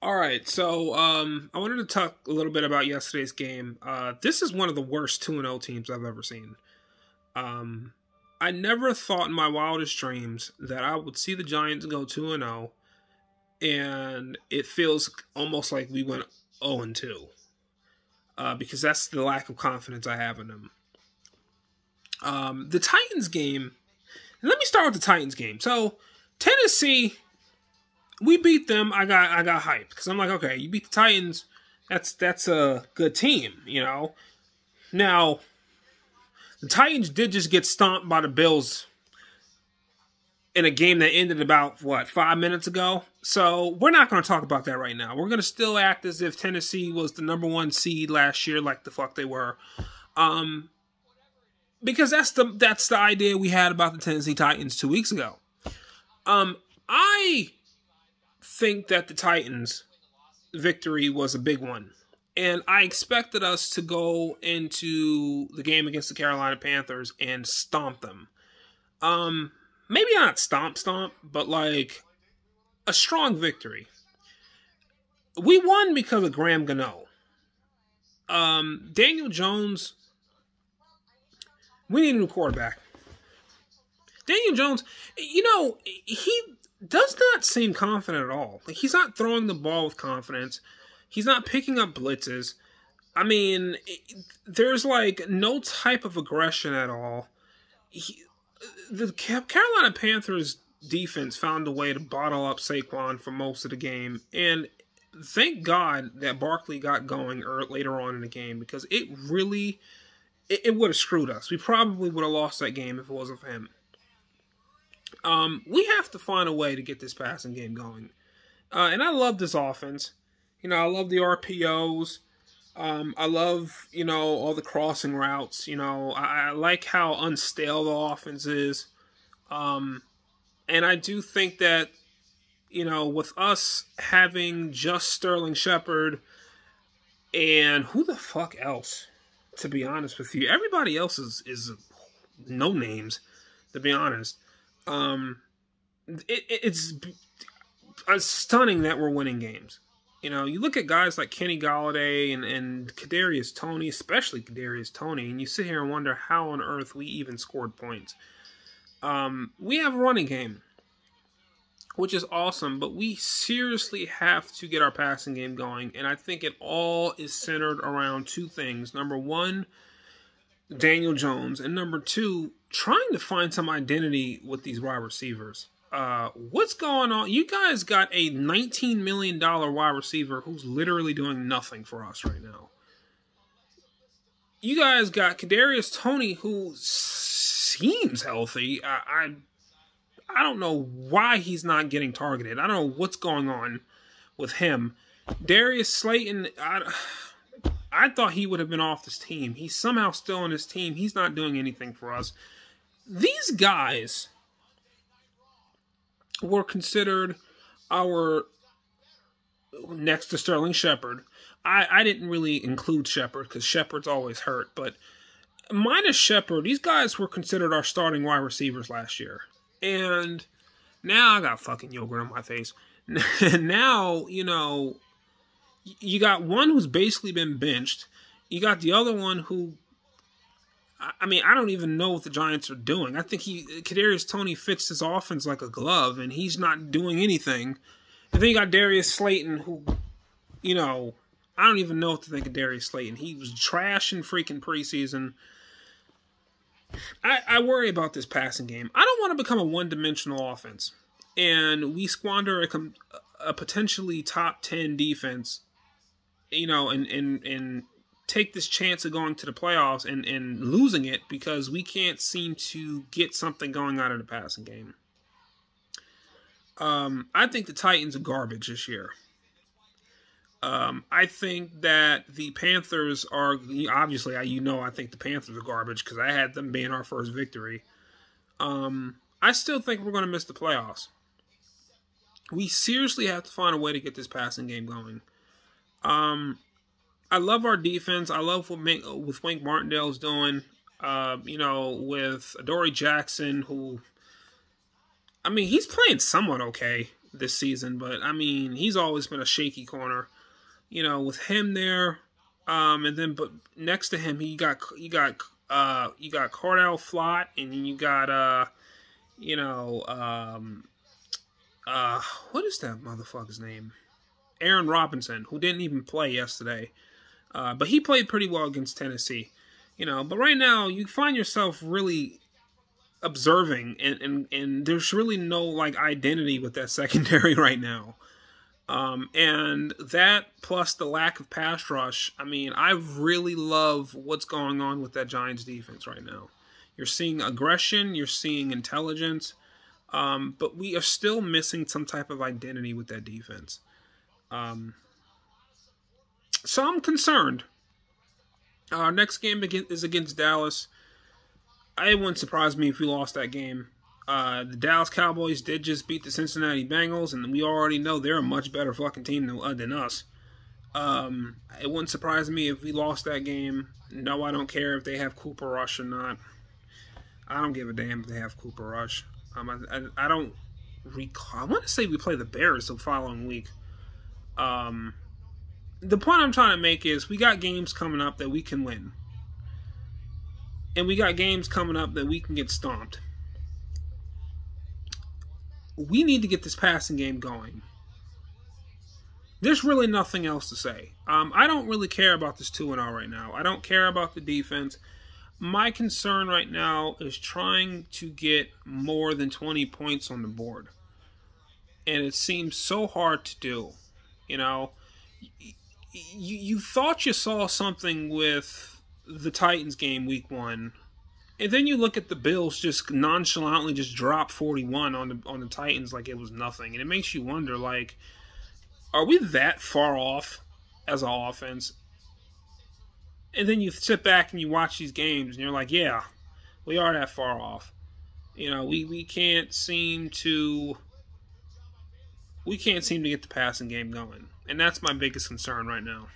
All right, so I wanted to talk a little bit about yesterday's game. This is one of the worst 2-0 teams I've ever seen. Um, I never thought in my wildest dreams that I would see the Giants go 2-0, and it feels almost like we went 0-2, because that's the lack of confidence I have in them. The Titans game, let me start with the Titans game. So, Tennessee, we beat them. I got hyped because I'm like, okay, you beat the Titans. That's a good team, you know. Now, the Titans did just get stomped by the Bills in a game that ended about 5 minutes ago. So we're not going to talk about that right now. We're going to still act as if Tennessee was the number one seed last year, like the fuck they were, because that's the idea we had about the Tennessee Titans 2 weeks ago. I think that the Titans' victory was a big one. And I expected us to go into the game against the Carolina Panthers and stomp them. Maybe not stomp, but like a strong victory. We won because of Graham Gano. Daniel Jones, we need a new quarterback. Daniel Jones, he does not seem confident at all. Like, he's not throwing the ball with confidence. He's not picking up blitzes. I mean, there's like no type of aggression at all. The Carolina Panthers defense found a way to bottle up Saquon for most of the game. And thank God that Barkley got going later on in the game, because it really, it would have screwed us. We probably would have lost that game if it wasn't for him. We have to find a way to get this passing game going. And I love this offense. I love the RPOs. I love, all the crossing routes. I like how unstale the offense is. And I do think that, with us having just Sterling Shepard and who the fuck else, to be honest with you, everybody else is no names, to be honest. It's stunning that we're winning games. You look at guys like Kenny Golladay and Kadarius Toney, especially Kadarius Toney, and you sit here and wonder how on earth we even scored points. We have a running game, which is awesome, but we seriously have to get our passing game going, and I think it all is centered around two things. Number one, Daniel Jones, and number two, trying to find some identity with these wide receivers. What's going on? You guys got a $19 million wide receiver who's literally doing nothing for us right now. You guys got Kadarius Toney, who seems healthy. I don't know why he's not getting targeted. I don't know what's going on with him. Darius Slayton, I thought he would have been off this team. He's somehow still on this team. He's not doing anything for us. These guys were considered our, next to Sterling Shepard. I didn't really include Shepard because Shepard's always hurt, but minus Shepard, these guys were considered our starting wide receivers last year. And now I got fucking yogurt on my face. Now, you got one who's basically been benched. You got the other one who, I don't even know what the Giants are doing. I think Kadarius Toney fits his offense like a glove, and he's not doing anything. And then you got Darius Slayton, who, I don't even know what to think of Darius Slayton. He was trash in freaking preseason. I worry about this passing game. I don't want to become a one-dimensional offense, and we squander a potentially top 10 defense, and take this chance of going to the playoffs and losing it because we can't seem to get something going out of the passing game. I think the Titans are garbage this year. I think that the Panthers are, obviously, I think the Panthers are garbage because I had them being our first victory. I still think we're going to miss the playoffs. We seriously have to find a way to get this passing game going. I love our defense. I love what Wink Martindale's doing. With Adoree Jackson, who, he's playing somewhat okay. this season, but I mean, he's always been a shaky corner. You know, with him there, and then but next to him, you got Cordell Flott, and then you got what is that motherfucker's name? Aaron Robinson, who didn't even play yesterday, but he played pretty well against Tennessee. You know, but right now you find yourself really observing, and there's really no like identity with that secondary right now. And that plus the lack of pass rush, I mean, I really love what's going on with that Giants defense right now. You're seeing aggression, you're seeing intelligence, but we are still missing some type of identity with that defense. So I'm concerned. Our next game is against Dallas. It wouldn't surprise me if we lost that game. The Dallas Cowboys did just beat the Cincinnati Bengals, and we already know they're a much better fucking team than us. It wouldn't surprise me if we lost that game. No, I don't care if they have Cooper Rush or not. I don't give a damn if they have Cooper Rush. I don't recall. I want to say we play the Bears the following week. The point I'm trying to make is we got games coming up that we can win. And we got games coming up that we can get stomped. We need to get this passing game going. There's really nothing else to say. I don't really care about this 2-0 right now. I don't care about the defense. My concern right now is trying to get more than 20 points on the board. And it seems so hard to do. You know, you thought you saw something with the Titans game week 1. And then you look at the Bills just nonchalantly just drop 41 on the Titans like it was nothing. And it makes you wonder, like, are we that far off as an offense? And then you sit back and you watch these games and you're like, yeah, we are that far off. You know, we can't seem to get the passing game going. And that's my biggest concern right now.